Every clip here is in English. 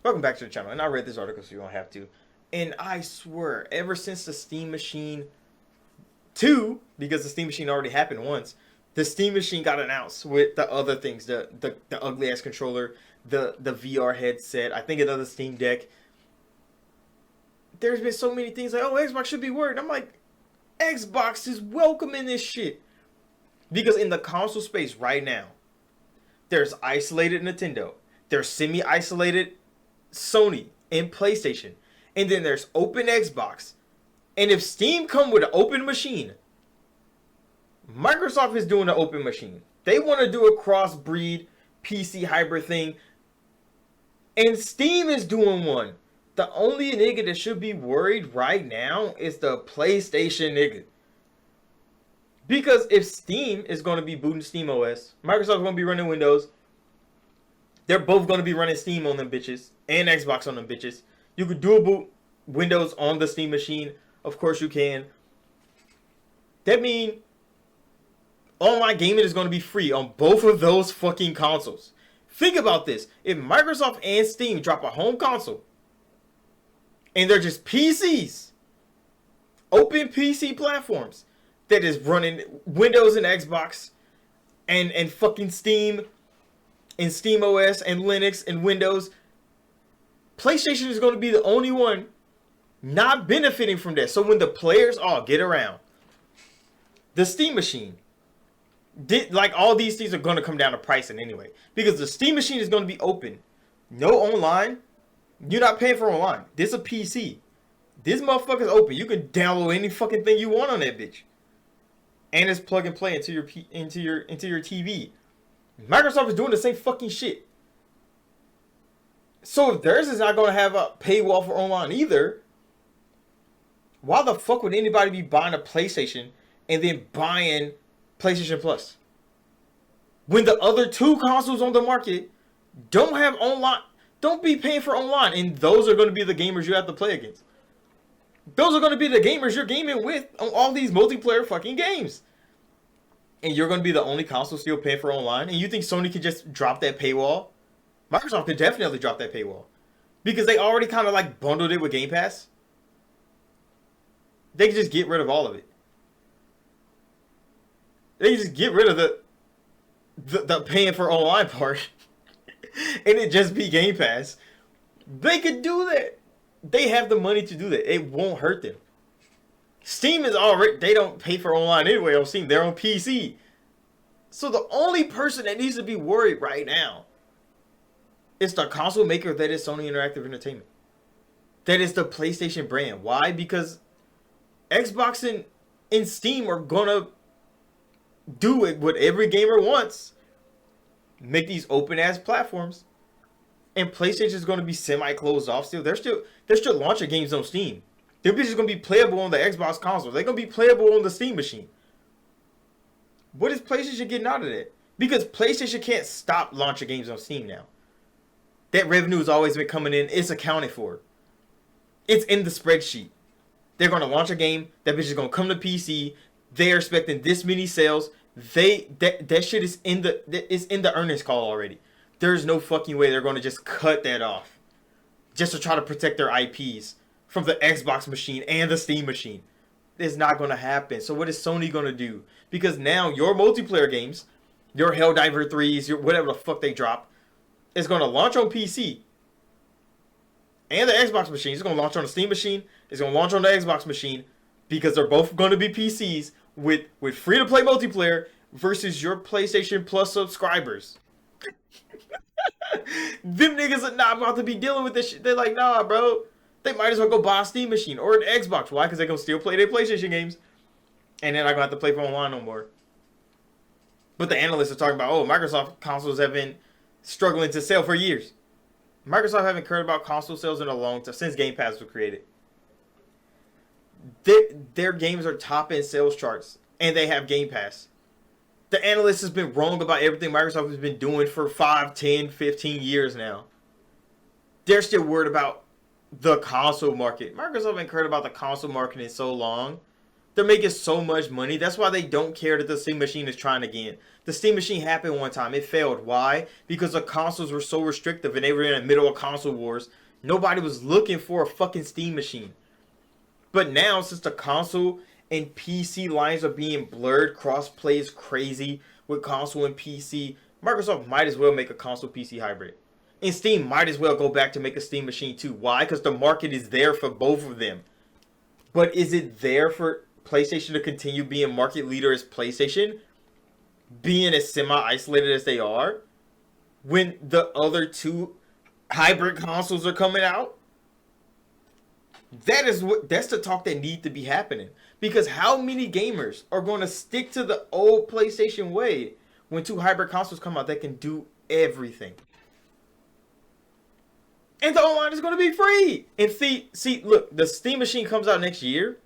Welcome back to the channel. And I read this article, so you don't have to. And I swear, ever since the Steam Machine 2, because the Steam Machine already happened once, the Steam Machine got announced with the other things, the ugly ass controller, the VR headset, I think another Steam Deck. There's been so many things like, oh, Xbox should be worried. I'm like, Xbox is welcoming this shit. Because in the console space right now, there's isolated Nintendo, there's semi-isolated Sony and PlayStation, and then there's open Xbox. And if Steam come with an open machine, Microsoft is doing an open machine. They want to do a cross-breed PC hybrid thing, and Steam is doing one. The only nigga that should be worried right now is the PlayStation nigga. Because if Steam is going to be booting Steam OS, Microsoft's going to be running Windows. They're both going to be running Steam on them bitches and Xbox on them bitches. You could dual boot Windows on the Steam machine. Of course you can. That means online gaming is going to be free on both of those fucking consoles. Think about this. If Microsoft and Steam drop a home console and they're just PCs, open PC platforms that is running Windows and Xbox and fucking Steam and Steam OS and Linux and Windows, PlayStation is going to be the only one not benefiting from that. So when the players all get around, the Steam machine, like all these things are going to come down to pricing anyway. Because the Steam machine is going to be open. No online. You're not paying for online. This is a PC. This motherfucker's open. You can download any fucking thing you want on that bitch. And it's plug and play into your TV. Microsoft is doing the same fucking shit. So if theirs is not going to have a paywall for online either, why the fuck would anybody be buying a PlayStation and then buying PlayStation Plus? When the other two consoles on the market don't have online, don't be paying for online, and those are going to be the gamers you have to play against. Those are going to be the gamers you're gaming with on all these multiplayer fucking games. And you're going to be the only console still paying for online? And you think Sony could just drop that paywall? Microsoft could definitely drop that paywall. Because they already kind of like bundled it with Game Pass. They could just get rid of all of it. They could just get rid of the paying for online part. And it just be Game Pass. They could do that. They have the money to do that. It won't hurt them. Steam is already, they don't pay for online anyway on Steam. They're on PC. So the only person that needs to be worried right now is the console maker that is Sony Interactive Entertainment. That is the PlayStation brand. Why? Because Xbox and Steam are gonna do it what every gamer wants. Make these open ass platforms. And PlayStation is going to be semi-closed off still. They're still launching games on Steam. Their bitches are going to be playable on the Xbox console. They're going to be playable on the Steam machine. What is PlayStation getting out of that? Because PlayStation can't stop launching games on Steam now. That revenue has always been coming in. It's accounted for. It's in the spreadsheet. They're going to launch a game. That bitch is going to come to PC. They're expecting this many sales. That shit is in the earnings call already. There's no fucking way they're going to just cut that off. Just to try to protect their IPs from the Xbox machine and the Steam machine. It's not going to happen. So what is Sony going to do? Because now your multiplayer games, your Helldiver 3s, your whatever the fuck they drop, is going to launch on PC. And the Xbox machine. It's going to launch on the Steam machine. It's going to launch on the Xbox machine. Because they're both going to be PCs with free-to-play multiplayer versus your PlayStation Plus subscribers. Them niggas are not about to be dealing with this shit. They're like, nah, bro. They might as well go buy a Steam machine or an Xbox. Why? Because they're going to still play their PlayStation games. And they're not going to have to play for online no more. But the analysts are talking about, oh, Microsoft consoles have been struggling to sell for years. Microsoft haven't cared about console sales in a long time, since Game Pass was created. Their games are top in sales charts. And they have Game Pass. The analyst has been wrong about everything Microsoft has been doing for 5, 10, 15 years now. They're still worried about the console market. Microsoft ain't cared about the console market in so long. They're making so much money. That's why they don't care that the Steam Machine is trying again. The Steam Machine happened one time. It failed. Why? Because the consoles were so restrictive and they were in the middle of console wars. Nobody was looking for a fucking Steam Machine. But now, since the console and PC lines are being blurred, crossplay is crazy with console and PC, Microsoft might as well make a console PC hybrid. And Steam might as well go back to make a Steam Machine too. Why? Because the market is there for both of them. But is it there for PlayStation to continue being market leader as PlayStation? Being as semi-isolated as they are? When the other two hybrid consoles are coming out? That's the talk that needs to be happening. Because how many gamers are going to stick to the old PlayStation way when two hybrid consoles come out that can do everything? And the online is going to be free. And see, look, the Steam Machine comes out next year.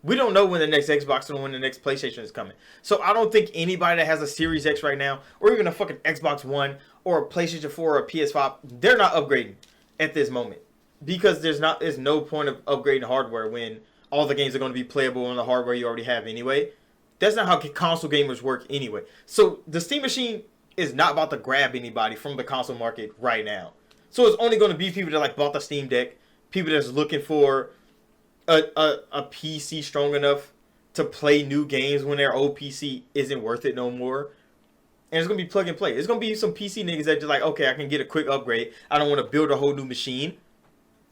We don't know when the next Xbox and when the next PlayStation is coming. So I don't think anybody that has a Series X right now, or even a fucking Xbox One, or a PlayStation 4 or a PS5, they're not upgrading at this moment. Because there's no point of upgrading hardware when all the games are going to be playable on the hardware you already have anyway. That's not how console gamers work anyway. So the Steam Machine is not about to grab anybody from the console market right now. So it's only going to be people that like bought the Steam Deck, people that's looking for a PC strong enough to play new games when their old PC isn't worth it no more. And it's going to be plug and play. It's going to be some PC niggas that just like, okay, I can get a quick upgrade. I don't want to build a whole new machine.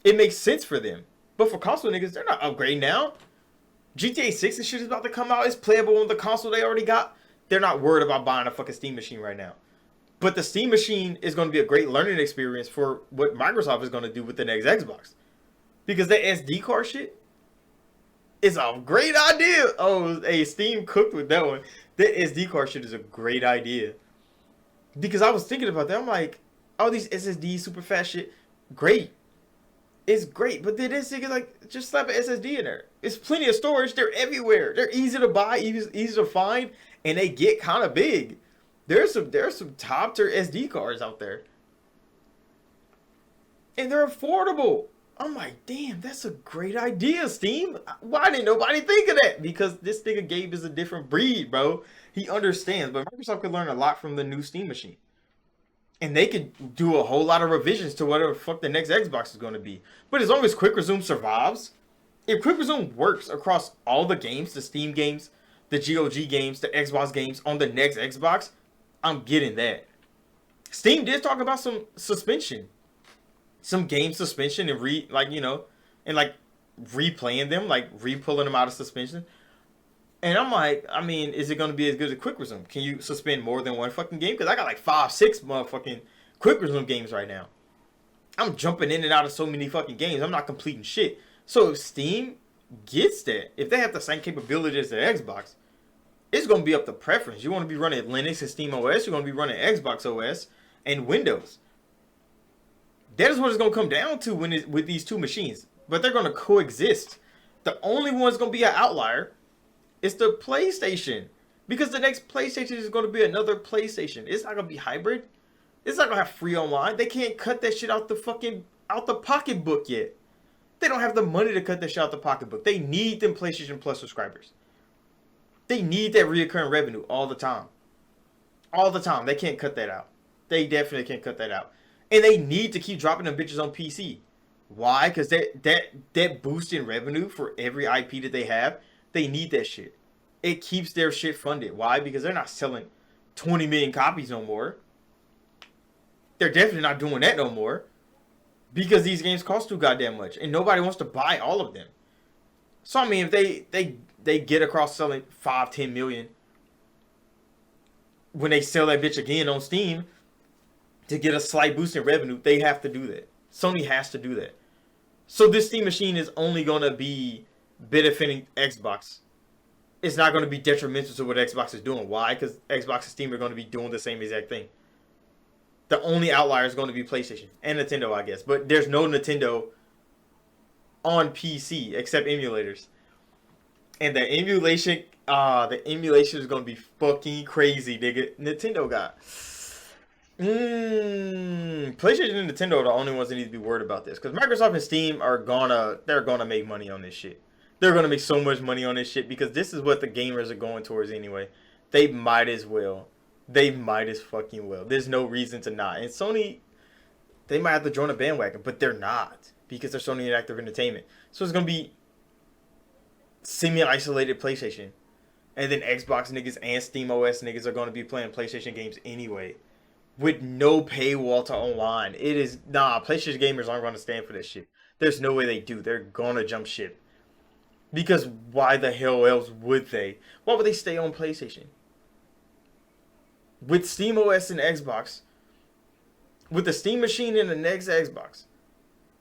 It makes sense for them. But for console niggas, they're not upgrading now. GTA 6 and shit is about to come out. It's playable on the console they already got. They're not worried about buying a fucking Steam Machine right now. But the Steam Machine is going to be a great learning experience for what Microsoft is going to do with the next Xbox. Because that SD card shit is a great idea. Oh, hey, Steam cooked with that one. That SD card shit is a great idea. Because I was thinking about that. I'm like, all these SSD super fast shit, great. It's great. But then this nigga, like, just slap an SSD in there. It's plenty of storage. They're everywhere. They're easy to buy, easy to find, and they get kind of big. There's some top tier SD cards out there. And they're affordable. I'm like, damn, that's a great idea, Steam. Why didn't nobody think of that? Because this nigga Gabe is a different breed, bro. He understands. But Microsoft could learn a lot from the new Steam Machine. And they could do a whole lot of revisions to whatever the fuck the next Xbox is going to be. But as long as Quick Resume survives, if Quick Resume works across all the games, the Steam games, the GOG games, the Xbox games on the next Xbox, I'm getting that. Steam did talk about some suspension. Some game suspension and replaying them, like re-pulling them out of suspension. And I'm like, I mean, is it going to be as good as Quick Resume? Can you suspend more than one fucking game? Because I got like 5-6 motherfucking Quick Resume games right now. I'm jumping in and out of so many fucking games. I'm not completing shit. So if Steam gets that, if they have the same capability as the Xbox, it's going to be up to preference. You want to be running Linux and Steam OS, you're going to be running Xbox OS and Windows. That is what it's going to come down to with these two machines. But they're going to coexist. The only one's going to be an outlier is the PlayStation. Because the next PlayStation is going to be another PlayStation. It's not going to be hybrid. It's not going to have free online. They can't cut that shit out the pocketbook yet. They don't have the money to cut that shit out the pocketbook. They need them PlayStation Plus subscribers. They need that reoccurring revenue all the time. All the time. They can't cut that out. They definitely can't cut that out. And they need to keep dropping them bitches on PC. Why? Because that boost in revenue for every IP that they have, they need that shit. It keeps their shit funded. Why? Because they're not selling 20 million copies no more. They're definitely not doing that no more. Because these games cost too goddamn much. And nobody wants to buy all of them. So, I mean, if they get across selling 5-10 million, when they sell that bitch again on Steam, to get a slight boost in revenue, they have to do that. Sony has to do that. So this Steam Machine is only going to be benefiting Xbox. It's not going to be detrimental to what Xbox is doing. Why? Because Xbox and Steam are going to be doing the same exact thing. The only outlier is going to be PlayStation and Nintendo, I guess. But there's no Nintendo on PC except emulators. And the emulation is going to be fucking crazy, nigga. Nintendo got... PlayStation and Nintendo are the only ones that need to be worried about this. Because Microsoft and Steam they're gonna make money on this shit. They're gonna make so much money on this shit because this is what the gamers are going towards anyway. They might as well. They might as fucking well. There's no reason to not. And Sony, they might have to join a bandwagon, but they're not because they're Sony Interactive Entertainment. So it's gonna be semi-isolated PlayStation, and then Xbox niggas and Steam OS niggas are gonna be playing PlayStation games anyway, with no paywall to online. It is PlayStation gamers aren't gonna stand for this shit. There's no way they do. They're gonna jump ship. Because why the hell else would they? Why would they stay on PlayStation? With Steam OS and Xbox, with the Steam machine and the next Xbox,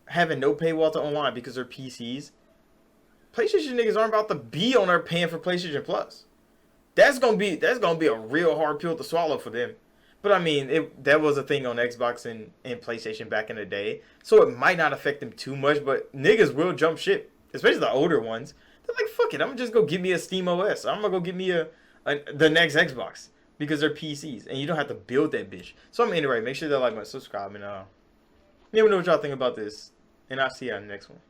having no paywall to online because they're PCs, PlayStation niggas aren't about to be on there paying for PlayStation Plus. That's gonna be a real hard pill to swallow for them. But I mean, that was a thing on Xbox and PlayStation back in the day, so it might not affect them too much. But niggas will jump ship, especially the older ones. They're like, fuck it, I'm gonna just go get me a Steam OS. I'm gonna go get me the next Xbox because they're PCs and you don't have to build that bitch. So anyway, make sure to like, subscribe, and let me know what y'all think about this, and I'll see you on the next one.